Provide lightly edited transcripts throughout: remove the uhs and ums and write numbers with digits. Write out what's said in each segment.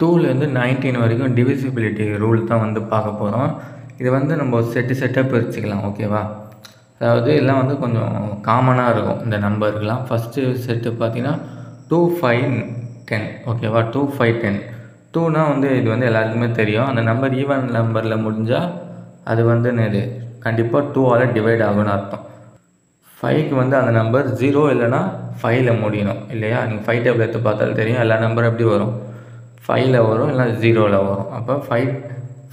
2லேருந்து 19 வரைக்கும் divisibility rule தான் வந்து பார்க்க போகிறோம். இது வந்து நம்ம செட்டாக பிரிச்சுக்கலாம். ஓகேவா? அதாவது எல்லாம் வந்து கொஞ்சம் காமனாக இருக்கும் இந்த நம்பருக்கெலாம். ஃபஸ்ட்டு செட்டு பார்த்தீங்கன்னா 2, 5, 10. ஓகேவா? 2, 5, 10. 2னா வந்து இது வந்து எல்லாருக்குமே தெரியும். அந்த நம்பர் ஈவன் நம்பரில் முடிஞ்சால் அது வந்து என்னது கண்டிப்பாக 2ஆல் டிவைட் ஆகும்னு அர்த்தம். 5க்கு வந்து அந்த நம்பர் 0 இல்லைனா 5ல் முடியணும் இல்லையா? நீங்கள் 5 டேபிள் எடுத்து பார்த்தாலும் தெரியும். எல்லா நம்பரும் எப்படி வரும்? 5ல் வரும் இல்லைனா 0ல் வரும். அப்போ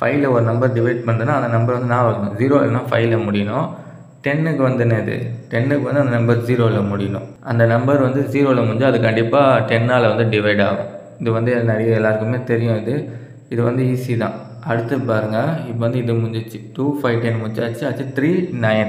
5ல் ஒரு நம்பர் டிவைட் பண்ணுறதுன்னா அந்த நம்பர் வந்து நான் வரணும் 0 இல்லைனா 5ல் முடியணும். 10க்கு வந்து என்னது 10க்கு வந்து அந்த நம்பர் 0ல் முடியணும். அந்த நம்பர் வந்து 0ல் முடிஞ்சால் அது கண்டிப்பாக 10ஆல் வந்து டிவைட் ஆகும். இது வந்து எல்லாருக்குமே தெரியும். இது வந்து ஈஸி தான். அடுத்து பாருங்கள், இப்போ வந்து இது முடிஞ்சிச்சு. 2, 5, 10 முடிச்சாச்சு. 3, 9.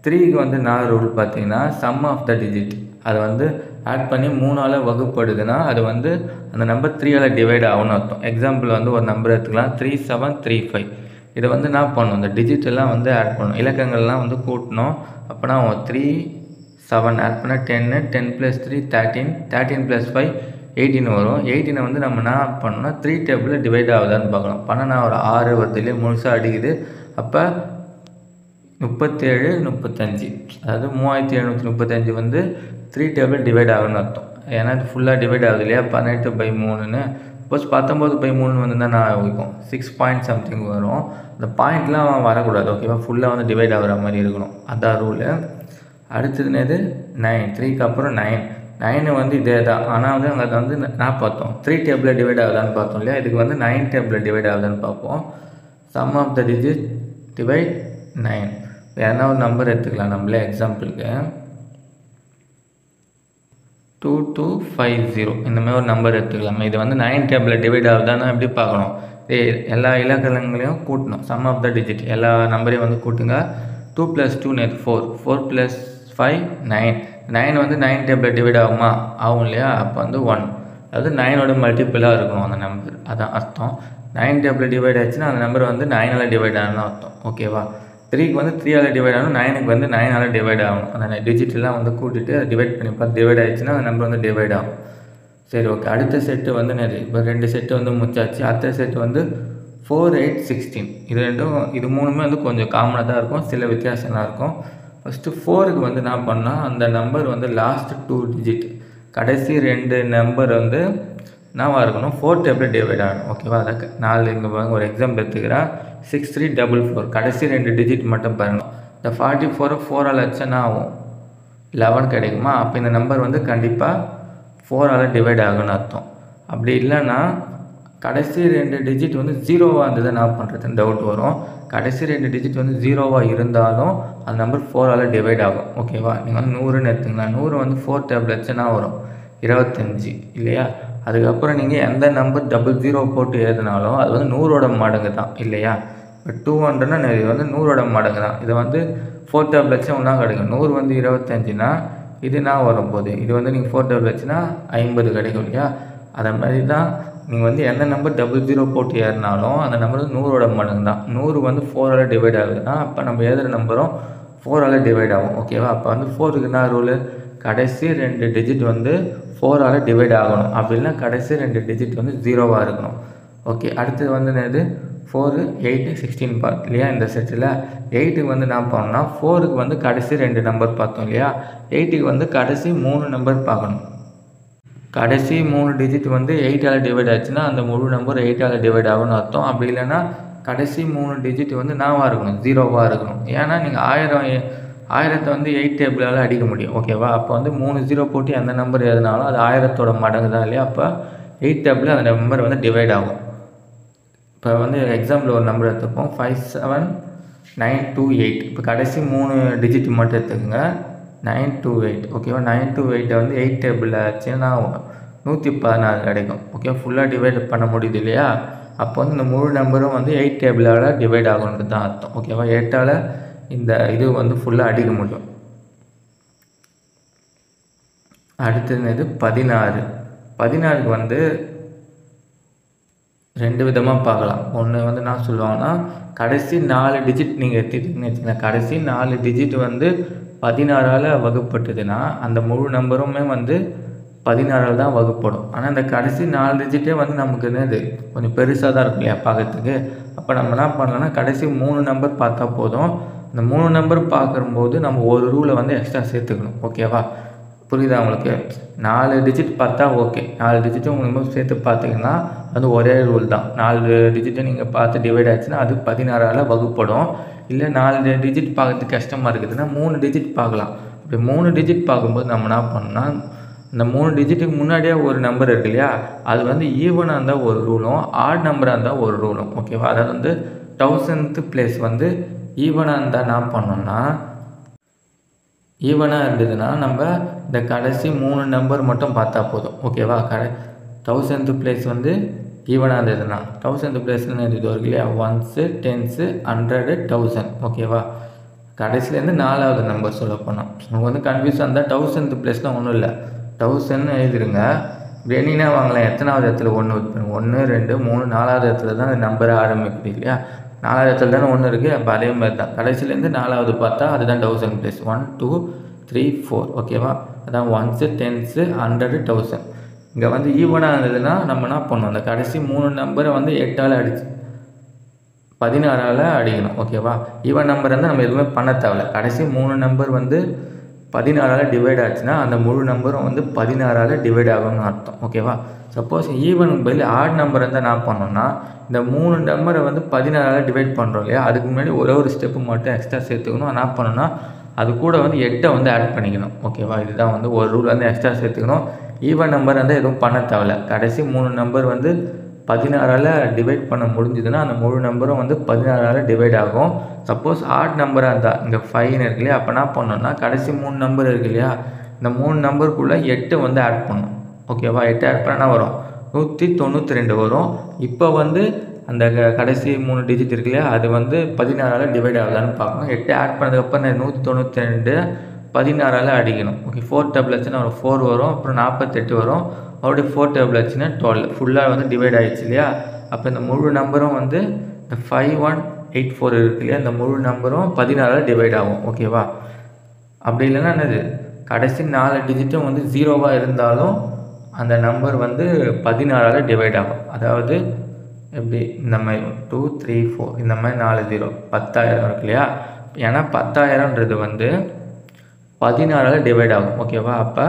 3க்கு வந்து நான் ரூல் பார்த்தீங்கன்னா சம் ஆஃப் த டிஜிட் அதை வந்து ஆட் பண்ணி 3ஆல் வகுப்படுதுன்னா அது வந்து அந்த நம்பர் 3ஆல் டிவைட் ஆகும்னு அர்த்தம். எக்ஸாம்பிள் வந்து ஒரு நம்பர் எடுத்துக்கலாம். 3, 7, 3, 5. இதை வந்து நான் பண்ணணும், இந்த டிஜிட்டெல்லாம் வந்து ஆட் பண்ணணும், இலக்கங்கள்லாம் வந்து கூட்டணும். அப்போனா 3, 7 ஆட் பண்ணால் 10, 10 + 3 13, 13 + 5 18 வரும். 18 வந்து நம்ம என்ன பண்ணணும்னா 3 டேபிளில் டிவைட் ஆகுதான்னு பார்க்கணும். பண்ணனா ஒரு 6 வருதுலேயே முழுசாக அடிக்குது. அப்போ 37, 35, அதாவது 3735 வந்து 3 டேபிள் டிவைட் ஆகுன்னு அர்த்தம். ஏன்னா இது ஃபுல்லாக டிவைட் ஆகுது இல்லையா? 18/3ன்னு. சப்போஸ் 19/3 வந்து தான் நான் வைக்கும் 6 பாயிண்ட் சம்திங் வரும். அந்த பாயிண்ட்லாம் வரக்கூடாது. ஓகேவா? ஃபுல்லாக வந்து டிவைட் ஆகிற மாதிரி இருக்கணும். அதான் ரூலு. அடுத்தது என்னது 9. 3க்கு அப்புறம் 9. 9 வந்து இதே தான். ஆனால் வந்து அங்கே வந்து நான் பார்த்தோம் 3 டேபிளில் டிவைட் ஆகுதான்னு பார்த்தோம் இல்லையா? இதுக்கு வந்து 9 டேபிளில் டிவைட் ஆகுதான்னு பார்ப்போம். Sum of the digit divide 9. வேணா ஒரு நம்பர் எடுத்துக்கலாம் நம்மளே எக்ஸாம்பிளுக்கு. 2250 இந்த மாதிரி ஒரு நம்பர் எடுத்துக்கலாம். இது வந்து 9 டேபிளில் டிவைட் ஆகுதான்னு எப்படி பார்க்கணும்? எல்லா இலக்கணங்களையும் கூட்டணும். சம் ஆஃப் த டிஜிட் எல்லா நம்பரையும் வந்து கூட்டுங்க. 2 + 2 4, 4 + 5 9. 9 வந்து 9 டேபிளில் டிவைட் ஆகுமா? ஆகும் இல்லையா? அப்போ வந்து 1, அதாவது 9ஓட மல்டிப்பிளாக இருக்கணும் அந்த நம்பர். அதான் அர்த்தம். 9 டேபிளில் டிவைட் ஆச்சுன்னா அந்த நம்பர் வந்து 9ஆல் டிவைட் ஆகணும்னு அர்த்தம். ஓகேவா? 3க்கு வந்து 3ஆல் டிவைட் ஆகணும். 9க்கு வந்து 9ஆல் டிவைட் ஆகணும். அந்த டிஜிட்டெல்லாம் வந்து கூட்டிட்டு அதை டிவைட் பண்ணி பார்த்து டிவைட் ஆகிடுச்சுன்னா அந்த நம்பர் வந்து டிவைட் ஆகும். சரி, ஓகே. அடுத்த செட்டு வந்து என்னது? இப்போ 2 செட்டு வந்து முடிச்சாச்சு. அடுத்த செட்டு வந்து 4, 8, 16. இது மூணுமே வந்து கொஞ்சம் காமனாக தான் இருக்கும், சில வித்தியாசம்லாம் இருக்கும். ஃபஸ்ட்டு 4க்கு வந்து என்ன பண்ணால் அந்த நம்பர் வந்து லாஸ்ட் 2 டிஜிட் கடைசி 2 நம்பர் வந்து என்னவாக இருக்கணும்? 4 டேபிளில் டிவைட் ஆகணும். ஓகேவா? அதுக்கு 4 இங்கே பாருங்கள், ஒரு எக்ஸாம்பிள் எடுத்துக்கிறேன். 6344 கடைசி 2 டிஜிட் மட்டும் பாருங்கள். இந்த 44 4ஆல் அடிச்சா என்ன ஆகும்? 11 கிடைக்குமா? அப்போ இந்த நம்பர் வந்து கண்டிப்பாக 4ஆல் டிவைட் ஆகும்னு அர்த்தம். அப்படி இல்லைன்னா கடைசி 2 டிஜிட் வந்து 0வாக இருந்தது என்ன பண்ணுறதுன்னு டவுட் வரும். கடைசி 2 டிஜிட் வந்து 0வாக இருந்தாலும் அந்த நம்பர் 4ஆல் டிவைட் ஆகும். ஓகேவா? நீங்கள் வந்து 100ன்னு எடுத்துங்களா. 100 வந்து 4 டேபிள் வச்சுன்னா வரும் 25 இல்லையா? அதுக்கப்புறம் நீங்கள் எந்த நம்பர் 00 போட்டு எழுதினாலும் அது வந்து 100ஓட மடங்கு தான் இல்லையா? இப்போ 200ன்னா இது வந்து 100ஓட மடங்கு தான். இதை வந்து 4 டேபிள் வச்சா ஒன்றா கிடைக்கும். 100 வந்து 25னா இது நான் வரும்போது இது வந்து நீங்கள் 4 டேபிள் வச்சுன்னா 50 கிடைக்கும் இல்லையா? அதை மாதிரி தான் நீங்கள் வந்து எந்த நம்பர் 00 போட்டு ஏறினாலும் அந்த நம்பர் வந்து 100ஓட மடங்கு தான். 100 வந்து 4ஆல் டிவைட் ஆகுதுன்னா அப்போ நம்ம எழுதுகிற நம்பரும் 4ஆல் டிவைட் ஆகும். ஓகேவா? அப்போ வந்து 4க்கு என்ன ரூலு? கடைசி 2 டிஜிட் வந்து 4ஆல் டிவைட் ஆகணும். அப்படின்னா கடைசி 2 டிஜிட் வந்து 0வாக இருக்கணும். ஓகே. அடுத்தது வந்து என்னது? 4, 8, 16 பார்த்து இல்லையா? இந்த செட்டில் 8க்கு வந்து என்ன பண்ணணும்னா 4க்கு வந்து கடைசி 2 நம்பர் பார்த்தோம் இல்லையா? 8க்கு வந்து கடைசி 3 நம்பர் பார்க்கணும். கடைசி 3 டிஜிட் வந்து 8ஆல் டிவைட் ஆச்சுன்னா அந்த முழு நம்பர் 8ஆல் டிவைட் ஆகும்னு அர்த்தம். அப்படி இல்லைன்னா கடைசி 3 டிஜிட் வந்து என்னவாக இருக்கணும்? 0வாக இருக்கணும். ஏன்னா நீங்கள் 1000 வந்து 8 டேபிளால் அடிக்க முடியும். ஓகேவா? அப்போ வந்து 3 0 போட்டு எந்த நம்பர் எழுதினாலும் அது 1000ஓட மடங்கு தான் இல்லையா? அப்போ 8 டேபிளில் அந்த நம்பர் வந்து டிவைட் ஆகும். இப்போ வந்து எக்ஸாம்பிள் ஒரு நம்பர் எடுத்துப்போம். 57928. இப்போ கடைசி 3 டிஜிட் மட்டும் எடுத்துக்கோங்க. 928. ஓகேவா? 928 வந்து 8 டேபிளில் ஆச்சுன்னா 116 கிடைக்கும். ஓகே. ஃபுல்லாக டிவைட் பண்ண முடியுது இல்லையா? அப்போ வந்து இந்த முழு நம்பரும் வந்து 8 டேபிளால் டிவைட் ஆகுன்றது தான் அர்த்தம். ஓகேவா? 8ஆல் இந்த இது வந்து ஃபுல்லாக அடிக்க முடியும். அடுத்தது இது 16. 16க்கு வந்து 2 விதமாக பார்க்கலாம். ஒன்று வந்து என்ன சொல்லுவாங்கன்னா கடைசி 4 டிஜிட் நீங்கள் எடுத்துக்கிட்டீங்கன்னு வச்சுக்கலாம். கடைசி 4 டிஜிட் வந்து 16ஆல் வகுப்பட்டதுன்னா அந்த முழு நம்பருமே வந்து 16 தான் வகுப்படும். ஆனால் இந்த கடைசி 4 டிஜிட்டே வந்து நமக்கு என்னது கொஞ்சம் பெருசாக தான் இருக்கும் இல்லையா பார்க்கறதுக்கு. அப்போ நம்ம என்ன பண்ணலாம்னா கடைசி 3 நம்பர் பார்த்தா போதும். இந்த 3 நம்பர் பார்க்கும்போது நம்ம ஒரு ரூலை வந்து எக்ஸ்ட்ரா சேர்த்துக்கணும். ஓகேவா? புரியுதா உங்களுக்கு? 4 டிஜிட் பார்த்தா ஓகே. 4 டிஜிட்டும் உங்களுக்கு சேர்த்து பார்த்தீங்கன்னா அது ஒரே ரூல் தான். 4 டிஜிட்டை நீங்கள் பார்த்து டிவைட் ஆச்சுன்னா அது 16ஆல் வகுப்படும். இல்லை 4 டிஜிட் பார்க்கறதுக்கு கஷ்டமாக இருக்குதுன்னா 3 டிஜிட் பார்க்கலாம். அப்படி 3 டிஜிட் பார்க்கும்போது நம்ம என்ன பண்ணோம்னா இந்த 3 டிஜிட்டுக்கு முன்னாடியே ஒரு நம்பர் இருக்கு இல்லையா, அது வந்து ஈவனாக இருந்தால் ஒரு ரூலும் ஆட் நம்பராக இருந்தால் ஒரு ரூலும். ஓகேவா? அதாவது வந்து 1000th பிளேஸ் வந்து ஈவனாக இருந்தால் என்ன பண்ணோம்னா ஈவனாக இருந்ததுன்னா நம்ம இந்த கடைசி 3 நம்பர் மட்டும் பார்த்தா போதும். ஓகேவா? 1000th பிளேஸ் வந்து ஈவனாக இருந்ததுன்னா 1000th பிளேஸ்னு இது இருக்கு இல்லையா, 1s 10s 100 1000. ஓகேவா? கடைசிலேருந்து 4வது நம்பர் சொல்ல போனோம். உங்களுக்கு வந்து கன்ஃபியூஸாக இருந்தால் 1000th பிளேஸ்லாம் ஒன்றும் இல்லை, 1000 எழுதிருங்க. வெளினா வாங்கலாம். எத்தனாவது இடத்துல 1 வைப்பேன்? 1 2 3 4வது இடத்துல தான் அந்த நம்பரை ஆரம்பிக்குது இல்லையா. 4வது இடத்துல தானே 1 இருக்குது. அப்போ அதே மாதிரி தான் கடைசிலேருந்து 4வது பார்த்தா அதுதான் 1000 பிளேஸ். 1 2 3 4. ஓகேவா? அதான் 1s 10s 100 1000. இங்கே வந்து ஈவனாக இருந்ததுன்னா நம்ம என்ன பண்ணணும், அந்த கடைசி 3 நம்பரை வந்து 8ஆல் அடிச்சு 16ஆல் அடிக்கணும். ஓகேவா? ஈவன் நம்பர் வந்து நம்ம எதுவுமே பண்ண தேவையில்ல. கடைசி 3 நம்பர் வந்து 16ஆல் டிவைட் ஆச்சுன்னா அந்த முழு நம்பரும் வந்து 16ஆல் டிவைட் ஆகும்னு அர்த்தம். ஓகேவா? சப்போஸ் ஈவனுக்கு பதில் ஆட் நம்பர் இருந்தால் என்ன பண்ணோம்னா இந்த 3 நம்பரை வந்து 16ஆல் டிவைட் பண்ணுறோம் இல்லையா, அதுக்கு முன்னாடி ஒரே ஒரு ஸ்டெப்பு மட்டும் எக்ஸ்ட்ரா சேர்த்துக்கணும். என்ன பண்ணணும்னா அது கூட வந்து 8 வந்து ஆட் பண்ணிக்கணும். ஓகேவா? இதுதான் வந்து ஒரு ரூல் வந்து எக்ஸ்ட்ரா சேர்த்துக்கணும். ஈவன் நம்பர் வந்து எதுவும் பண்ண தேவையில்ல. கடைசி 3 நம்பர் வந்து 16ஆல் டிவைட் பண்ண முடிஞ்சதுன்னா அந்த முழு நம்பரும் வந்து 16ஆல் டிவைட் ஆகும். சப்போஸ் ஆட் நம்பராக இருந்தால் இங்கே 5 இருக்கு இல்லையா, அப்போ என்ன பண்ணணும்னா கடைசி 3 நம்பர் இருக்கு இல்லையா, இந்த 3 நம்பருக்குள்ளே 8 வந்து ஆட் பண்ணணும். ஓகேவா? 8 ஆட் பண்ணால் வரும் 192 வரும். இப்போ வந்து அந்த கடைசி 3 டிஜிட் இருக்கு இல்லையா, அது வந்து 16ஆல் டிவைட் ஆகுதான்னு பார்க்கணும். 8 ஆட் பண்ணதுக்கப்புறம் 192 16ஆல் அடிக்கணும். ஓகே, 4 டேபிள் ஆச்சுன்னா வரும் 4 வரும். அப்புறம் 48 வரும். மறுபடியும் 4 டேபிள் ஆச்சுன்னா 12 ஃபுல்லாக வந்து டிவைட் ஆகிடுச்சு இல்லையா. அப்போ இந்த முழு நம்பரும் வந்து இந்த 5184 இருக்கு இல்லையா, இந்த முழு நம்பரும் 16ஆல் டிவைட் ஆகும். ஓகேவா? அப்படி இல்லைன்னா என்னது, கடைசி 4 டிஜிட்டும் வந்து 0வாக இருந்தாலும் அந்த நம்பர் வந்து 16ஆல் டிவைட் ஆகும். அதாவது எப்படி இந்த மாதிரி 2 3 4 இந்த மாதிரி 4 0 10,000 இருக்கு இல்லையா. ஏன்னா 10,000ன்றது வந்து 16ஆல் டிவைட் ஆகும். ஓகேவா? அப்போ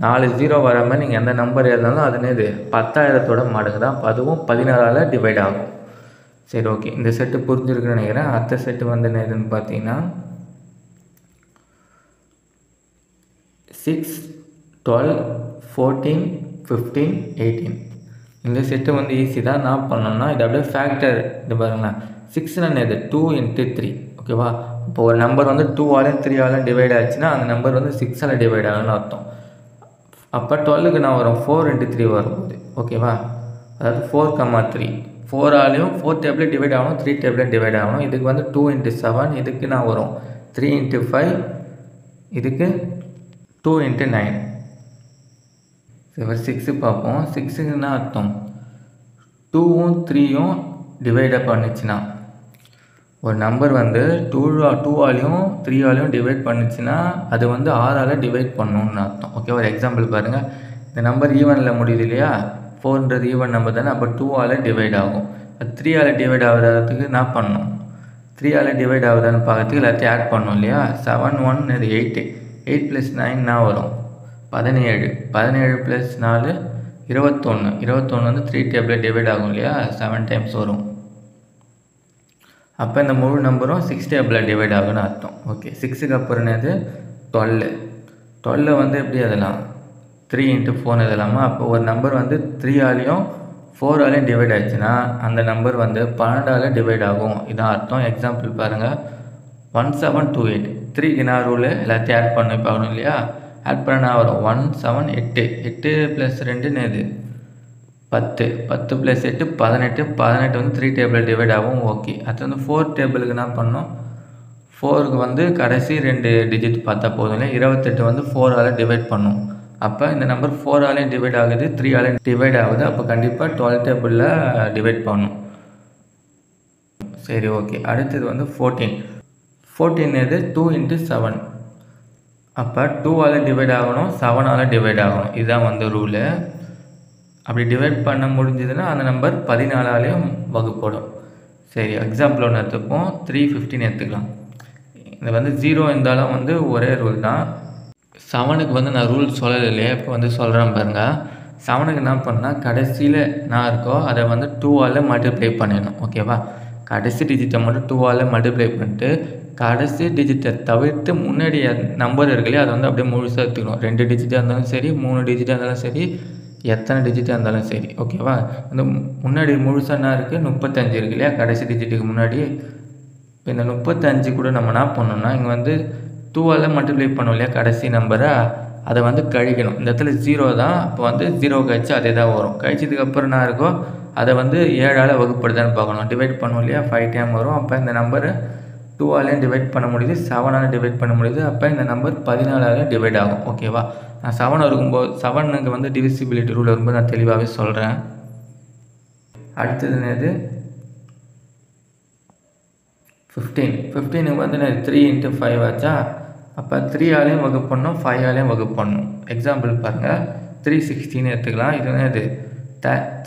4 0 வர மாதிரி நீங்கள் எந்த நம்பர் எழுதினாலும் அது என்னது 10,000தோட மடங்கு தான். அப்போ அதுவும் 16ஆல் டிவைட் ஆகும். சரி, ஓகே, இந்த செட்டு புரிஞ்சிருக்குன்னு நினைக்கிறேன். அடுத்த செட்டு வந்து என்ன எதுன்னு பார்த்தீங்கன்னா 6 12 14 15 18. இந்த செட்டு வந்து ஈஸி தான். நான் பண்ணோம்னா இது அப்படியே ஃபேக்டர் இது பாருங்களேன். 6 இது 2 × 3. ஓகேவா? இப்போ ஒரு நம்பர் வந்து 2ஆலையும் 3ஆலையும் டிவைட் ஆச்சுன்னா அந்த நம்பர் வந்து 6ஆல் டிவைட் ஆகுன்னு அர்த்தம். அப்போ 12க்கு நான் வரும் 4 × 3 வரும்போது. ஓகேவா? அதாவது 4, 3 4ஆலையும் 4 டேபிளையும் டிவைட் ஆகணும், 3 டேபிளையும் டிவைட் ஆகணும். இதுக்கு வந்து 2 × 7, இதுக்கு நான் வரும் 3 × 5, இதுக்கு 2 × 9. சரி, 6 பார்ப்போம். 6க்கு என்ன அர்த்தம், 2ம் 3யும் டிவைடை பண்ணிச்சுன்னா ஒரு நம்பர் வந்து 2ஆலையும் 3ஆலையும் டிவைட் பண்ணிச்சுன்னா அது வந்து 6ஆல் டிவைட் பண்ணணும்னு அர்த்தம். ஓகே, ஒரு எக்ஸாம்பிள் பாருங்கள். இந்த நம்பர் ஈவனில் முடியுது இல்லையா, 4ன்றது ஈவன் நம்பர் தானே. அப்போ 2ஆல் டிவைட் ஆகும். அது 3ஆல் டிவைட் ஆகிறதுக்கு என்ன பண்ணணும், 3ஆல் டிவைட் ஆகுதான்னு பார்க்கறதுக்கு எல்லாத்தையும் ஆட் பண்ணணும் இல்லையா. 7 1 இது 8 8 + 9 வரும் 17 17 + 4 21 21 வந்து 3 டேபிளில் டிவைட் ஆகும் இல்லையா, 7 டைம்ஸ் வரும். அப்போ இந்த முழு நம்பரும் 6 டேபிளில் டிவைட் ஆகுன்னு அர்த்தம். ஓகே, 6க்கு அப்புறம் என்னது 12. 12 வந்து எப்படி எழுதலாம், 3 × 4 எழுதலாமா. அப்போ ஒரு நம்பர் வந்து 3ஆலையும் 4ஆலையும் டிவைட் ஆச்சுன்னா அந்த நம்பர் வந்து 12ஆல் டிவைட் ஆகும். இதான் அர்த்தம். எக்ஸாம்பிள் பாருங்கள். 1728 3க்கு என்ன ரூலு, எல்லாத்தையும் ஆட் பண்ணி பார்க்கணும் இல்லையா. ஆட் பண்ண வரும் 1 7 8 8 + 2 என்னது 10 10 + 8 18 18 வந்து 3 டேபிளில் டிவைட் ஆகும். ஓகே, அது வந்து 4 டேபிளுக்கு என்ன பண்ணணும், 4க்கு வந்து கடைசி 2 டிஜிட் பார்த்தா போதும் இல்லை. 28 வந்து 4ஆல் டிவைட் பண்ணும். அப்போ இந்த நம்பர் 4ஆலையும் டிவைட் ஆகுது, 3ஆலையும் டிவைட் ஆகுது. அப்போ கண்டிப்பாக 12 டேபிளில் டிவைட் பண்ணணும். சரி, ஓகே, அடுத்தது வந்து 14 14 2 × 7. அப்போ 2ஆல் டிவைட் ஆகணும், 7ஆல் டிவைட் ஆகணும். இதுதான் வந்து ரூலு. அப்படி டிவைட் பண்ண முடிஞ்சதுன்னா அந்த நம்பர் 14ஆலேயும் வகுப்படும். சரி, எக்ஸாம்பிள் ஒன்று எடுத்துப்போம். 315 எடுத்துக்கலாம். இது வந்து 0 இருந்தாலும் வந்து ஒரே ரூல் தான். 7க்கு வந்து நான் ரூல் சொல்லலை இல்லையா, இப்போ வந்து சொல்கிறேன் பாருங்கள். 7க்கு என்ன பண்ணால் கடைசியில் நான் இருக்கோ அதை வந்து 2ஆல் மல்டிப்ளை பண்ணிடணும். ஓகேவா, கடைசி டிஜிட்டை மட்டும் 2ஆல் மல்டிப்ளை பண்ணிட்டு கடைசி டிஜிட்டை தவிர்த்து முன்னாடி நம்பர் இருக்கு இல்லையா அதை வந்து அப்படியே முழுசாக எடுத்துக்கணும். 2 டிஜிட்டாக இருந்தாலும் சரி, 3 டிஜிட்டாக இருந்தாலும் சரி, எத்தனை டிஜிட்டாக இருந்தாலும் சரி. ஓகேவா, இந்த முன்னாடி முழுசாக என்ன இருக்குது, 35 இருக்கு இல்லையா கடைசி டிஜிட்டுக்கு முன்னாடி. இப்போ இந்த 35 கூட நம்ம என்ன பண்ணோம்னா இங்கே வந்து 2ஆல் மல்டிப்ளை பண்ணோம் இல்லையா கடைசி நம்பரை, அதை வந்து கழிக்கணும். இந்த இடத்துல 0 தான், அப்போ வந்து 0 கழிச்சு அதே தான் வரும். கழிச்சதுக்கப்புறம் என்ன இருக்கோ அதை வந்து 7ஆல் வகுப்படுதான்னு பார்க்கணும். டிவைட் பண்ணோம் இல்லையா 5 டைம் வரும். அப்போ இந்த நம்பரை 2ஆலையும் டிவைட் பண்ண முடியுது, 7ஆல் டிவைட் பண்ண முடியுது. அப்போ இந்த நம்பர் 14ஆலையும் டிவைட் ஆகும். ஓகேவா, நான் 7 இருக்கும்போது 7க்கு வந்து டிவிசிபிலிட்டி ரூல் வரும்போது நான் தெளிவாகவே சொல்கிறேன். அடுத்தது என்னது 15க்கு வந்து 3 × 5 ஆச்சா. அப்போ 3ஆலையும் வகுப்பு பண்ணணும், 5ஆலையும் வகுப்பு பண்ணணும். எக்ஸாம்பிள் பாருங்கள், 316 எடுத்துக்கலாம். இது என்னது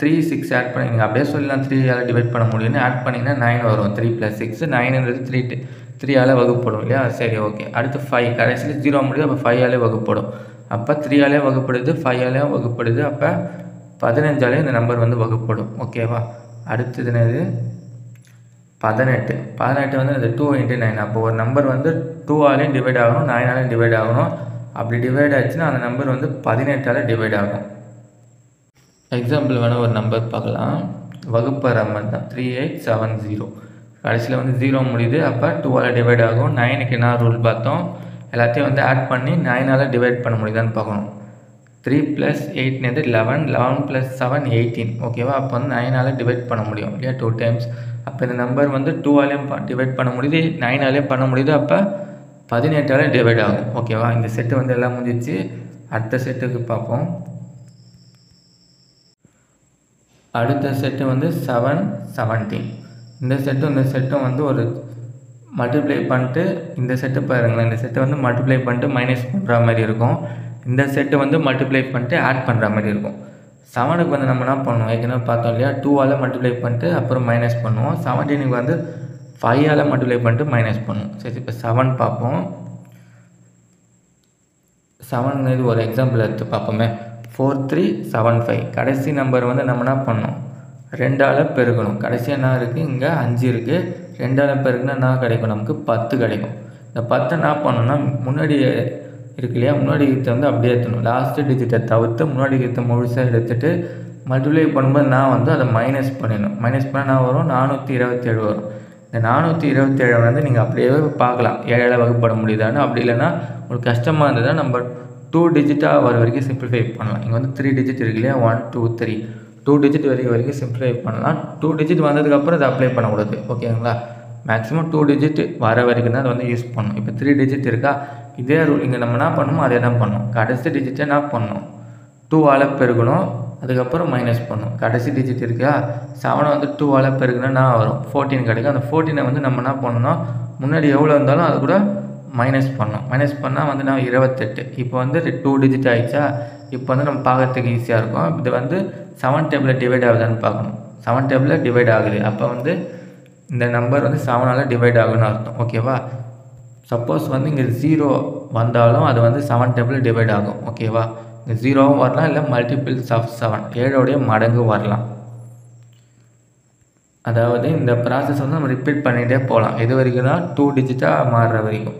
3 6 ஆட் பண்ணி நீங்கள் அப்படியே சொல்லலாம் 3ஆல் டிவைட் பண்ண முடியும்னு. ஆட் பண்ணிங்கன்னா 9 வரும். 3 + 6 9ன்றது 3ஆல் வகுப்படும் இல்லையா. சரி, ஓகே. அடுத்து 5 கடைசியில் 0 முடியுது, அப்போ 5ஆலே வகுப்படும். அப்போ 3ஆலே வகுப்படுது, 5ஆலேயும் வகுப்படுது. அப்போ 15ஆலேயும் இந்த நம்பர் வந்து வகுப்படும். ஓகேவா, அடுத்தது என்னது 18 வந்து இது 2 × 9. அப்போ ஒரு நம்பர் வந்து 2ஆலையும் டிவைட் ஆகணும், 9ஆலையும் டிவைட் ஆகணும். அப்படி டிவைட் ஆச்சுன்னா அந்த நம்பர் வந்து 18ஆல் டிவைட் ஆகும். எக்ஸாம்பிள் வேணால் ஒரு நம்பர் பார்க்கலாம். வகுப்பற நம்பர் தான் 3870. கடைசியில் வந்து 0 முடியுது. அப்போ 2ஆல் டிவைட் ஆகும். 9க்கு என்ன ரூல் பார்த்தோம், எல்லாத்தையும் வந்து ஆட் பண்ணி 9ஆல் டிவைட் பண்ண முடியுதான்னு பார்க்கணும். 3 + 8 11, 11 + 7 18. ஓகேவா, அப்போ வந்து 9ஆல் டிவைட் பண்ண முடியும் இல்லையா 2 டைம்ஸ். அப்போ இந்த நம்பர் வந்து 2ஆலையும் டிவைட் பண்ண முடியுது, 9ஆலையும் பண்ண முடியுது. அப்போ 18ஆல் டிவைட் ஆகும். ஓகேவா, இந்த செட்டு வந்து எல்லாம் முடிஞ்சிச்சு. அடுத்த செட்டுக்கு பார்ப்போம். அடுத்த செட்டு வந்து 7 17. இந்த செட்டும் வந்து ஒரு மல்டிப்ளை பண்ணிட்டு இந்த செட்டு பாருங்களேன், இந்த செட்டை வந்து மல்டிப்ளை பண்ணிட்டு மைனஸ் பண்ணுற மாதிரி இருக்கும். இந்த செட்டை வந்து மல்டிப்ளை பண்ணிட்டு ஆட் பண்ணுற மாதிரி இருக்கும். 7க்கு வந்து நம்ம என்ன பண்ணுவோம், ஏற்கனவே பார்த்தோம் இல்லையா 2ஆல் மல்டிப்ளை பண்ணிட்டு அப்புறம் மைனஸ் பண்ணுவோம். 17க்கு வந்து 5ஆல் மல்டிப்ளை பண்ணிட்டு மைனஸ் பண்ணுவோம். சரி, இப்போ 7 பார்ப்போம். 7 ஒரு எக்ஸாம்பிள் எடுத்து பார்ப்போமே. 4375 கடைசி நம்பர் வந்து நம்ம என்ன பண்ணோம், 2ஆல் பெருக்கணும். கடைசியாக என்ன இருக்குது, இங்கே 5 இருக்குது. 2ஆல் பெருக்குன்னா என்ன கிடைக்கும், நமக்கு 10 கிடைக்கும். இந்த 10 என்ன பண்ணணும்னா முன்னாடி இருக்கு இல்லையா, முன்னாடி இருக்கிறத வந்து அப்படியே எடுத்துணும். லாஸ்ட்டு டிஜிட்டை தவிர்த்து முன்னாடி இருக்கிறத முழுசாக எடுத்துகிட்டு மல்டிப்ளை பண்ணும்போது நான் வந்து அதை மைனஸ் பண்ணிடணும். மைனஸ் பண்ணால் நான் வரும் 427 வரும். இந்த 427 வந்து நீங்கள் அப்படியே பார்க்கலாம் 7ஆல் வகுப்பட முடியுதான்னு. அப்படி இல்லைன்னா உங்களுக்கு கஷ்டமாக இருந்ததுன்னா நம்ம 2 டிஜிட்டாக வர வரைக்கும் சிம்பிளிஃபை பண்ணலாம். இங்கே வந்து 3 டிஜிட் இருக்கு இல்லையா, 1 2 3 2 டிஜிட் வரைக்கும் சிம்பிளிஃபை பண்ணலாம். 2 டிஜிட் வந்ததுக்கப்புறம் அதை அப்ளை பண்ணக்கூடாது. ஓகேங்களா, மேக்ஸிமம் 2 டிஜிட் வர வரைக்கும் தான் அதை வந்து யூஸ் பண்ணணும். இப்போ 3 டிஜிட் இருக்கா, இதே ரூல் இங்கே நம்ம என்ன பண்ணணுமோ அதே தான் பண்ணணும். கடைசி டிஜிட்டை என்ன பண்ணணும், 2ஆல் பெருக்கணும், அதுக்கப்புறம் மைனஸ் பண்ணணும். கடைசி டிஜிட் இருக்கா, 7 வந்து 2ஆல் பெருக்குனா நான் வரும் 14 கிடைக்கும். அந்த 14 வந்து நம்ம என்ன பண்ணணும்னா முன்னாடி எவ்வளோ இருந்தாலும் அது கூட மைனஸ் பண்ணணும். மைனஸ் பண்ணால் வந்து நான் 28. இப்போ வந்து 2 டிஜிட் ஆகிடுச்சா, இப்போ வந்து நம்ம பார்க்கறதுக்கு ஈஸியாக இருக்கும். இது வந்து 7 டேபிளில் டிவைட் ஆகுதான்னு பார்க்கணும். 7 டேபிளில் டிவைட் ஆகுது, அப்போ வந்து இந்த நம்பர் வந்து 7ஆல் டிவைட் ஆகுன்னு அர்த்தம். ஓகேவா, சப்போஸ் வந்து இங்கே 0 வந்தாலும் அது வந்து 7 டேபிளில் டிவைட் ஆகும். ஓகேவா, இங்கே 0வும் வரலாம், இல்லை மல்டிபிள்ஸ் ஆஃப் 7 7உடைய மடங்கு வரலாம். அதாவது இந்த ப்ராசஸ் வந்து நம்ம ரிப்பீட் பண்ணிகிட்டே போகலாம். எது வரைக்கும்னா 2 டிஜிட்டாக மாறுற வரைக்கும்.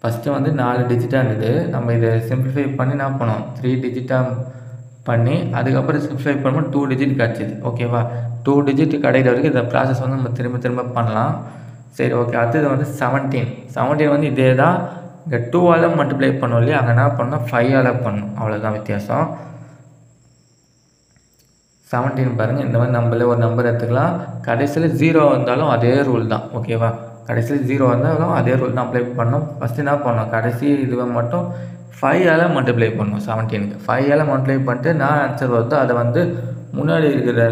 ஃபஸ்ட்டு வந்து 4 டிஜிட்டாக இருந்தது, நம்ம இதை சிம்பிளிஃபை பண்ணி என்ன பண்ணோம் 3 டிஜிட்டாக பண்ணி அதுக்கப்புறம் சிம்பிளிஃபை பண்ணும்போது 2 டிஜிட் கிடச்சிது. ஓகேவா, 2 டிஜிட் கிடைக்கிற வரைக்கும் இந்த ப்ராசஸ் வந்து நம்ம திரும்ப பண்ணலாம். சரி, ஓகே. அடுத்தது வந்து 17 வந்து இதே தான். இங்கே 2ஆல் மல்டிப்ளை பண்ணோம் இல்லையா, அங்கே என்ன பண்ணோம் 5ஆல் பண்ணணும். அவ்வளோதான் வித்தியாசம். 17 பாருங்கள், இந்த மாதிரி நம்மளே ஒரு நம்பர் எடுத்துக்கலாம். கடைசியில் 0 வந்தாலும் அதே ரூல் தான். ஓகேவா, கடைசியில் 0 வந்தாலும் அதே ரூல் தான் அப்ளை பண்ணோம். ஃபஸ்ட்டு என்ன பண்ணோம், கடைசி இதுவை மட்டும் 5ஆல் மல்டிப்ளை பண்ணோம். 17க்கு 5ஆல் மல்டிப்ளை பண்ணிட்டு நான் ஆன்சர் வருதோ அதை வந்து முன்னாடி இருக்கிற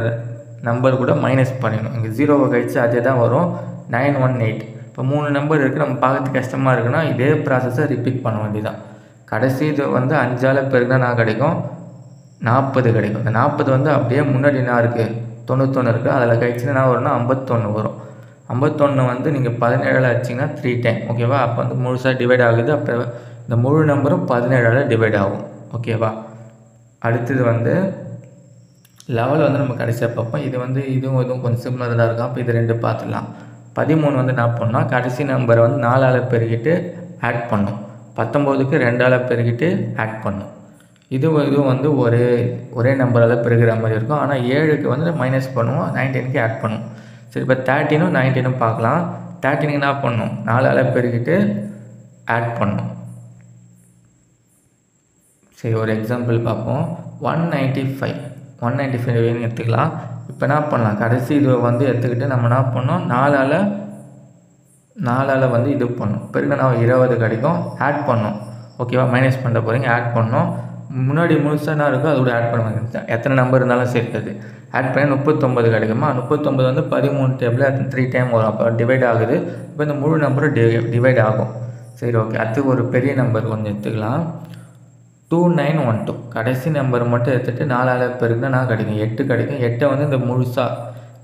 நம்பர் கூட மைனஸ் பண்ணிடணும். இங்கே 0வை கழிச்சு அதே தான் வரும் 918. இப்போ 3 நம்பர் இருக்குது, நம்ம பார்க்கறதுக்கு கஷ்டமாக இருக்குன்னா இதே ப்ராசஸை ரிப்பீட் பண்ண வேண்டியதான். கடைசி இது வந்து 5ஆல் பெருக்கினா நான் கிடைக்கும் 40 கிடைக்கும். இந்த 40 வந்து அப்படியே முன்னாடி என்ன இருக்குது 91 இருக்குது, அதில் கழிச்சுன்னா என்ன வரும்னா 51 வரும். 51 வந்து நீங்கள் 17ஆல் அடிச்சிங்கன்னா 3 டைம் ஓகேவா. அப்போ வந்து முழுசாக டிவைட் ஆகுது. அப்போ இந்த முழு நம்பரும் 17ஆல் டிவைட் ஆகும் ஓகேவா. அடுத்தது வந்து லெவல் வந்து நம்ம கடைசியாக பார்ப்போம். இது வந்து இதுவும் கொஞ்சம் சிம்லராக தான் இருக்கும். அப்போ இது 2 பார்த்துடலாம். 13 வந்து என்ன பண்ணால் கடைசி நம்பரை வந்து 4ஆல் பெருக்கிட்டு ஆட் பண்ணும். 19க்கு 2ஆல் பெருக்கிட்டு ஆட் பண்ணும். இதுவும் வந்து ஒரே நம்பரால் பெருகிற மாதிரி இருக்கும். ஆனால் 7க்கு வந்து மைனஸ் பண்ணுவோம், 19க்கு ஆட் பண்ணும். சரி, இப்போ 13ம் 19ம் பார்க்கலாம். 13க்கு என்ன பண்ணணும் 4ஆல் பெருக்கிட்டு ஆட் பண்ணும். சரி, ஒரு எக்ஸாம்பிள் பார்ப்போம். 195 எடுத்துக்கலாம். இப்போ என்ன பண்ணலாம் கடைசி இது வந்து எடுத்துக்கிட்டு நம்ம என்ன பண்ணோம் 4ஆல் வந்து இது பண்ணோம் பெருக்க நான் 20 கிடைக்கும். ஆட் பண்ணோம் ஓகேவா. மைனஸ் பண்ண போகிறீங்க, ஆட் பண்ணோம். முன்னாடி முழுசாக என்ன இருக்கோ அதோட ஆட் பண்ணுவாங்க. எத்தனை நம்பர் இருந்தாலும் சேர்க்காது. ஆட் பண்ணி 39 கிடைக்குமா. 39 வந்து 13 டேபிள் 3 டைம் வரும். அப்போ டிவைட் ஆகுது. இப்போ இந்த முழு நம்பரும் டிவைட் ஆகும். சரி, ஓகே. அடுத்து ஒரு பெரிய நம்பர் கொஞ்சம் எடுத்துக்கலாம். 2912 கடைசி நம்பர் மட்டும் எடுத்துகிட்டு 4ஆல் பெருக்கினா நான் கிடைக்கும் 8 கிடைக்கும். 8 வந்து இந்த முழுசாக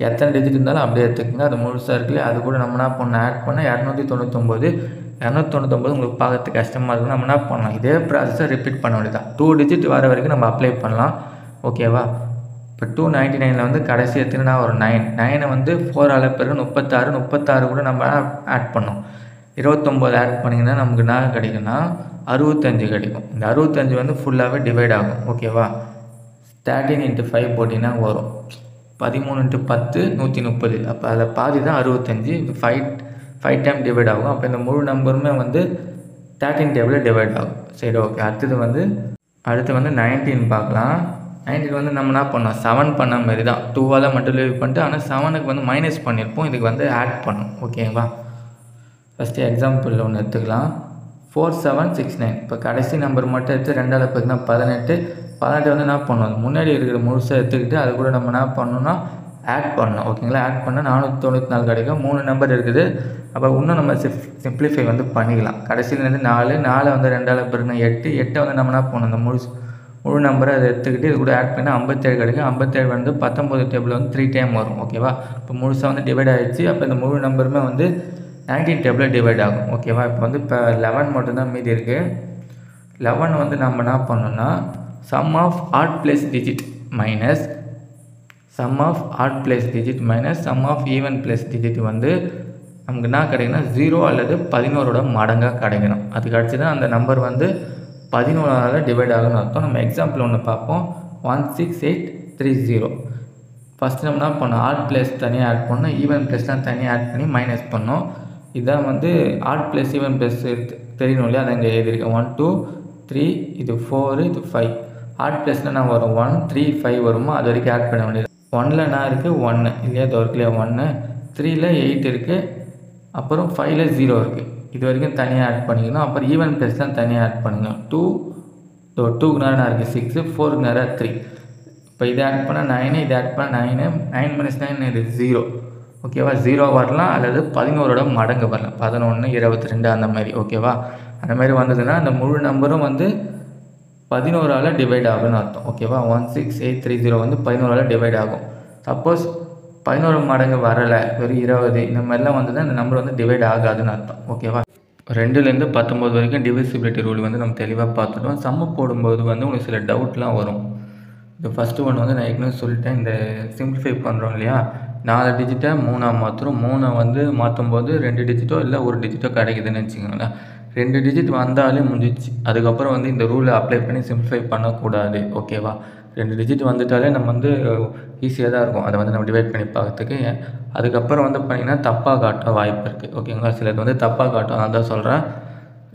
எத்தனை டிஜிட் இருந்தாலும் அப்படியே எடுத்துக்கோங்க. அது முழுசாக இருக்குல்ல, அது கூட நம்ம என்ன பண்ண ஆட் பண்ணால் 299 உங்களுக்கு பார்க்கறதுக்கு கஷ்டமாக இருக்கும். நம்ம என்ன பண்ணலாம் இதே ப்ராசஸை ரிப்பீட் பண்ண வேண்டியதான். 2 டிஜிட் வர வரைக்கும் நம்ம அப்ளை பண்ணலாம் ஓகேவா. இப்போ 299 வந்து கடைசி எடுத்துக்கினா ஒரு 9 வந்து 4ஆல் பெருக்கு 36 கூட நம்ம ஆட் பண்ணோம். 29 ஆட் பண்ணிங்கன்னா நமக்கு என்ன கிடைக்குன்னா 65 கிடைக்கும். இந்த 65 வந்து ஃபுல்லாகவே டிவைட் ஆகும் ஓகேவா. 13 × 5 போட்டிங்கன்னா வரும் 13 × 10 130. அப்போ அதில் பாதி தான் 65. இது 5 டைம் டிவைட் ஆகும். அப்போ இந்த முழு நம்பருமே வந்து 13 டேபிளில் டிவைட் ஆகும். சரி, ஓகே. அடுத்து வந்து 19 பார்க்கலாம். 19 வந்து நம்ம என்ன பண்ணோம் 7 பண்ண மாதிரி தான் 2ஆல் மட்டும் லீவ் பண்ணிட்டு, ஆனால் 7க்கு வந்து மைனஸ் பண்ணியிருப்போம். இதுக்கு வந்து ஆட் பண்ணும் ஓகேவா. ஃபஸ்ட்டு எக்ஸாம்பிள் ஒன்று எடுத்துக்கலாம். 4769 இப்போ கடைசி நம்பர் மட்டும் எடுத்து 2ஆல் பெருக்கினா 18 வந்து என்ன பண்ணணும் முன்னாடி இருக்கிற முழுசாக எடுத்துக்கிட்டு அது கூட நம்ம என்ன பண்ணணும்னா ஆட் பண்ணணும் ஓகேங்களா. ஆட் பண்ணால் 494 கிடைக்கும். 3 நம்பர் இருக்குது. அப்போ இன்னும் நம்ம சிம்பிளிஃபை வந்து பண்ணிக்கலாம். கடைசியிலேருந்து 4 வந்து 2ஆல் பெருக்கினா 8 வந்து நம்ம என்ன பண்ணணும் இந்த முழு நம்பரை அதை எடுத்துக்கிட்டு இது கூட ஆட் பண்ணால் 57 கிடைக்கும். 57 வந்து 19 டேபிள் வந்து 3 டைம் வரும் ஓகேவா. இப்போ முழுசாக வந்து டிவைட் ஆகிடுச்சு. அப்போ இந்த முழு நம்பருமே வந்து 19 டேபிளில் டிவைட் ஆகும் ஓகேவா. இப்போ வந்து இப்போ 11 மட்டும்தான் மீதி இருக்குது. 11 வந்து நம்ம என்ன பண்ணோம்னா sum of odd place digit minus sum of even place digit வந்து நமக்கு என்ன கிடைக்குன்னா 0 அல்லது 11ஓட மடங்காக கிடைக்கணும். அதுக்கு அடுத்து தான் அந்த நம்பர் வந்து 11ஆல் டிவைட் ஆகும்னு அர்த்தம். நம்ம எக்ஸாம்பிள் ஒன்று பார்ப்போம். 16830 ஃபஸ்ட்டு நம்ம என்ன பண்ணோம் ஆட் பிளேஸ் தனியாக ஆட் பண்ணோம், ஈவன் பிளேஸ்லாம் தனியாக ஆட் பண்ணி மைனஸ் பண்ணோம். இதான் வந்து ஆட் பிளேஸ் ஈவன் பிளேஸ் தெரியணும் இல்லையா. அதை இங்கே எழுதியிருக்கேன். 1 2 3 இது 4 இது 5. ஆட் பிளேஸில் என்ன வரும் 1 3 5 வருமா, அது வரைக்கும் ஆட் பண்ண வேண்டியது. 1ல் என்ன இருக்குது 1 இல்லையா, இது இருக்குல்லையா 1. 3ல் 8 இருக்குது. அப்புறம் 5ல் 0 இருக்குது. இது வரைக்கும் தனியாக ஆட் பண்ணிக்கணும். அப்புறம் ஈவன் பிளேஸ்லாம் தனியாக ஆட் பண்ணிக்கணும். 2க்கு நேரம் இருக்குது 6, 4க்கு நேரம் 3. இப்போ இதை ஆட் பண்ணால் 9, இதை ஆட் பண்ணால் 9 - 9 இது 0 ஓகேவா. 0 வரலாம் அல்லது 11ஓட மடங்கு வரலாம். 11 22 அந்த மாதிரி ஓகேவா. அந்த மாதிரி வந்ததுன்னா அந்த முழு நம்பரும் வந்து 11ஆல் டிவைட் ஆகும்னு அர்த்தம் ஓகேவா. 16830 வந்து 11ஆல் டிவைட் ஆகும். சப்போஸ் 11 மடங்கு வரலை வெறும் 20 இந்த மாதிரிலாம் வந்ததுன்னா இந்த நம்பர் வந்து டிவைட் ஆகாதுன்னு அர்த்தம் ஓகேவா. 2லேருந்து 19 வரைக்கும் டிவிசிபிலிட்டி ரூல் வந்து நம்ம தெளிவாக பார்த்துட்டோம். சம்மு போடும்போது வந்து உங்களுக்கு சில டவுட்லாம் வரும். இந்த ஃபஸ்ட்டு ஒன்று வந்து நான் ஏற்கனவே சொல்லிட்டேன். இந்த சிம்பிளிஃபை பண்ணுறோம் இல்லையா, 4 டிஜிட்டை 3ஆக மாற்றுறோம். 3 வந்து மாற்றும்போது 2 டிஜிட்டோ இல்லை 1 டிஜிட்டோ கிடைக்குதுன்னு வச்சுக்கோங்களேன். 2 டிஜிட் வந்தாலே முடிஞ்சிச்சு. அதுக்கப்புறம் வந்து இந்த ரூலை அப்ளை பண்ணி சிம்பிளிஃபை பண்ணக்கூடாது ஓகேவா. 2 டிஜிட் வந்துட்டாலே நம்ம வந்து ஈஸியாக தான் இருக்கும் அதை வந்து நம்ம டிவைட் பண்ணி பார்க்கறதுக்கு. அதுக்கப்புறம் வந்து பார்த்திங்கன்னா தப்பாக காட்ட வாய்ப்பு இருக்குது ஓகேங்களா. சிலது வந்து தப்பாக காட்டும், நான் தான் சொல்கிறேன்.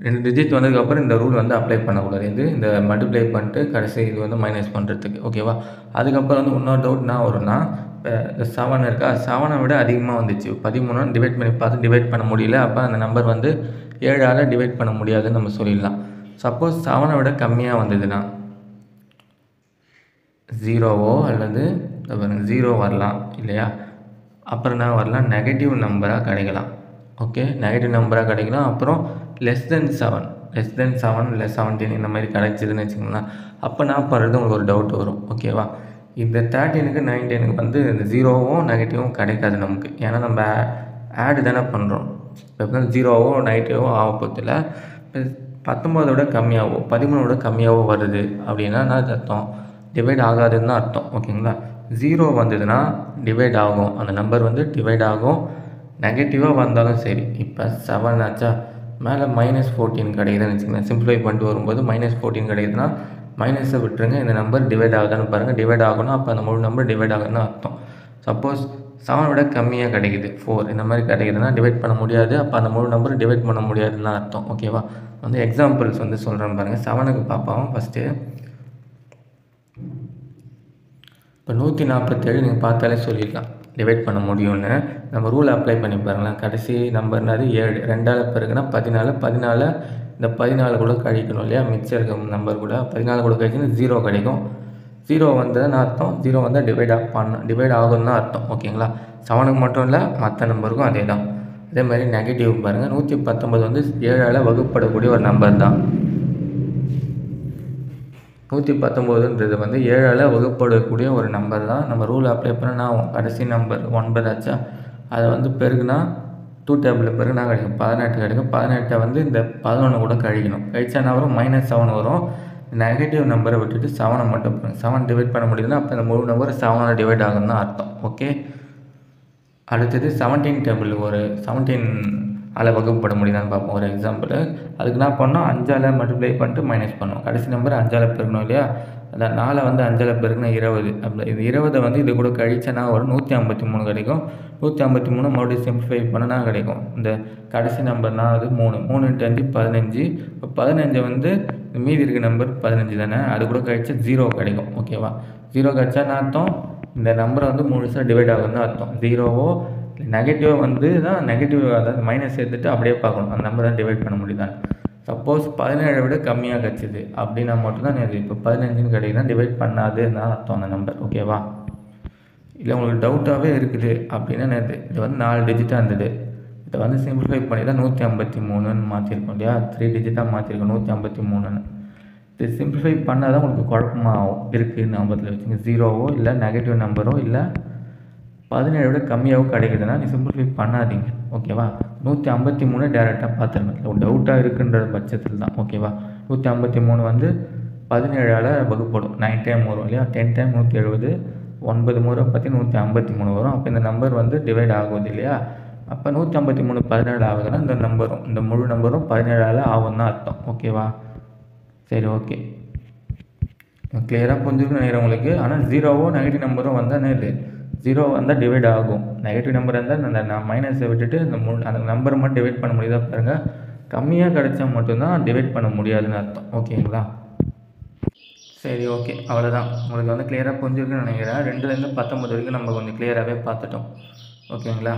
2 டிஜிட் வந்ததுக்கப்புறம் இந்த ரூல் வந்து அப்ளை பண்ணக்கூடாது. இந்த மல்டிப்ளை பண்ணிட்டு கடைசி இது வந்து மைனஸ் பண்ணுறதுக்கு ஓகேவா. அதுக்கப்புறம் வந்து இன்னொரு டவுட் என்ன வரும்னா, இப்போ இந்த 7 இருக்கா, 7 விட அதிகமாக வந்துச்சு. 13 டிவைட் பண்ணி பார்த்து டிவைட் பண்ண முடியல. அப்போ அந்த நம்பர் வந்து 7ஆல் டிவைட் பண்ண முடியாதுன்னு நம்ம சொல்லிடலாம். சப்போஸ் 7 விட கம்மியாக வந்ததுன்னா 0வோ அல்லது 0 வரலாம் இல்லையா. அப்புறம் என்ன வரலாம் நெகட்டிவ் நம்பராக கிடைக்கலாம் ஓகே. நெகட்டிவ் நம்பராக கிடைக்கலாம். அப்புறம் less than 7 லெஸ் தென் 7 இல்லை 17 இந்த மாதிரி கிடைச்சிதுன்னு வச்சுக்கோங்களேன். அப்போ நான் பண்ணுறது உங்களுக்கு ஒரு டவுட் வரும். ஓகேவா? இந்த 13க்கு 19க்கு வந்து இந்த ஜீரோவும் நெகட்டிவும் கிடைக்காது நமக்கு. ஏன்னா நம்ம ஆடு தானே பண்ணுறோம். இப்போ எப்படின்னா ஜீரோவோ நெகட்டிவோ ஆக போகிறதில்ல. இப்போ 19 விட கம்மியாகவோ 13 விட கம்மியாகவோ வருது அப்படின்னா என்ன அர்த்தம்? டிவைட் ஆகாதுன்னு தான் அர்த்தம். ஓகேங்களா? 0 வந்ததுன்னா டிவைட் ஆகும். அந்த நம்பர் வந்து டிவைட் ஆகும். நெகட்டிவாக வந்தாலும் சரி. இப்போ 7 ஆச்சா, மேலே -14 கிடைக்குதுன்னு வச்சுக்கோங்களேன். சிம்பிளிஃபை பண்ணிட்டு வரும்போது -14 கிடைக்குதுன்னா மைனஸை விட்டுருங்க. இந்த நம்பர் டிவைட் ஆகுதான்னு பாருங்கள். டிவைட் ஆகணும். அப்போ அந்த முழு நம்பர் டிவைட் ஆகுதுன்னு அர்த்தம். சப்போஸ் 7 விட கம்மியாக கிடைக்குது 4 இந்த மாதிரி கிடைக்குதுன்னா டிவைட் பண்ண முடியாது. அப்போ அந்த முழு நம்பர் டிவைட் பண்ண முடியாதுன்னு அர்த்தம். ஓகேவா? வந்து எக்ஸாம்பிள்ஸ் வந்து சொல்கிறேன் பாருங்கள். 7க்கு பார்ப்போம் ஃபஸ்ட்டு. இப்போ 147 நீங்கள் பார்த்தாலே சொல்லிடலாம் டிவைட் பண்ண முடியும்னு. நம்ம ரூல் அப்ளை பண்ணி பாருங்களேன். கடைசி நம்பர்னாது 7 2ஆல் பெருக்குன்னா 14 14 இந்த 14 கூட கழிக்கணும் இல்லையா? மிச்சம் இருக்க நம்பர் கூட 14 கூட கழிச்சுன்னா 0 கிடைக்கும். 0 வந்ததுன்னு அர்த்தம். 0 வந்தால் டிவைட் ஆகும்னு தான் அர்த்தம். ஓகேங்களா? 7க்கு மட்டும் இல்லை, மற்ற நம்பருக்கும் அதே தான். அதே மாதிரி நெகட்டிவ் பாருங்கள். 119 வந்து 7ஆல் வகுப்படக்கூடிய ஒரு நம்பர் தான். 119ன்றது வந்து 7ஆல் வகுப்படக்கூடிய ஒரு நம்பர் தான். நம்ம ரூல் அப்ளை பண்ணால் கடைசி நம்பர் 9 ஆச்சா, அதை வந்து பெருக்குனா 2 டேபிளில் பெருக்குனா கிடைக்கும் 18 கிடைக்கும். 18 வந்து இந்த 11 கூட கழிக்கணும். கழிச்சா என்ன வரும்? -7 வரும். நெகட்டிவ் நம்பரை விட்டுட்டு 7 மட்டும் பாருங்கள். 7 டிவைட் பண்ண முடியுதுன்னா அப்போ இந்த முழு நம்பர் 7ஆல் டிவைட் ஆகுன்னு தான் அர்த்தம். ஓகே. அடுத்தது 17 டேபிள் ஒரு 17ஆல் வகுப்பட முடியுதான்னு பார்ப்போம். ஒரு எக்ஸாம்பிள். அதுக்கு என்ன பண்ணோம்? 5ஆல் மல்டிப்ளை பண்ணிட்டு மைனஸ் பண்ணோம். கடைசி நம்பர் 5ஆல் பெருக்கணும் இல்லையா? அதான் 4 வந்து 5ஆல் பெருக்குனா 20. அப்படி இது 20 வந்து இது கூட கழிச்சனா வரும் 153 கிடைக்கும். 153 மறுபடியும் சிம்பிளிஃபை பண்ணனா கிடைக்கும். இந்த கடைசி நம்பர்னா அது 3 3 × 5 15. இப்போ 15 வந்து மீதி இருக்க நம்பர் 15 தானே, அது கூட கழிச்சா 0 கிடைக்கும். ஓகேவா? 0 கிடைச்சா என்ன அர்த்தம்? இந்த நம்பரை வந்து முழுசாக டிவைட் ஆகுதுன்னு அர்த்தம். 0வோ நெகட்டிவோ வந்து தான் நெகட்டிவ், அதாவது மைனஸ் எடுத்துகிட்டு அப்படியே பார்க்கணும் அந்த நம்பர் தான் டிவைட் பண்ண முடியுதான். சப்போஸ் 17 விட கம்மியாக கிடச்சிது அப்படின்னா மட்டும்தான் இது. இப்போ 15ன்னு கிடைக்குதுன்னா டிவைட் பண்ணாதுன்னு அர்த்தம் அந்த நம்பர். ஓகேவா? இல்லை உங்களுக்கு டவுட்டாகவே இருக்குது அப்படின்னா இது வந்து 4 டிஜிட்டாக இருந்தது. இதை வந்து சிம்பிளிஃபை பண்ணி தான் 153ன்னு மாற்றிருக்கோம் இல்லையா? 3 டிஜிட்டாக மாற்றிருக்கோம் 153ன்னு. இது சிம்பிளிஃபை பண்ணால் தான் உங்களுக்கு குழப்பமாகும் இருக்குதுன்னு ஞாபகத்தில் வச்சுங்க. 0வோ இல்லை நெகட்டிவ் நம்பரோ இல்லை 17 விட கம்மியாகவோ கிடைக்குதுன்னா நீ சிம்பிளிஃபை பண்ணாதீங்க. ஓகேவா? 153 டேரெக்டாக பார்த்துருங்க. ஒரு டவுட்டாக இருக்குன்ற பட்சத்தில் தான். ஓகேவா? 153 வந்து 17ஆல் வகுப்படும். 9 டைம் வரும் இல்லையா? 10 டைம் 170, 9 முறை பற்றி 153 வரும். அப்போ இந்த நம்பர் வந்து டிவைட் ஆகுது இல்லையா? அப்போ 153 17 ஆகுதுன்னா இந்த நம்பரும் இந்த முழு நம்பரும் 17ஆல் ஆகும்னு தான் அர்த்தம். ஓகேவா? சரி, ஓகே. கிளியராக புரிஞ்சுக்கணும்னு நினைக்கிறேன் உங்களுக்கு. ஆனால் 0வோ நெகட்டிவ் நம்பரும் வந்தால் இது 0 வந்தால் டிவைட் ஆகும். நெகட்டிவ் நம்பர் இருந்தால் அந்த மைனஸை விட்டுட்டு அந்த நம்பரை மட்டும் டிவைட் பண்ண முடியுதா பாருங்கள். கம்மியாக கிடைச்சா மட்டும்தான் டிவைட் பண்ண முடியாதுன்னு அர்த்தம். ஓகேங்களா? சரி, ஓகே. அவ்வளோதான். உங்களுக்கு வந்து கிளியராக புரிஞ்சுருக்குன்னு நினைக்கிறேன். 2லேருந்து 19 வரைக்கும் நம்ம கொஞ்சம் கிளியராகவே பார்த்துட்டோம். ஓகேங்களா?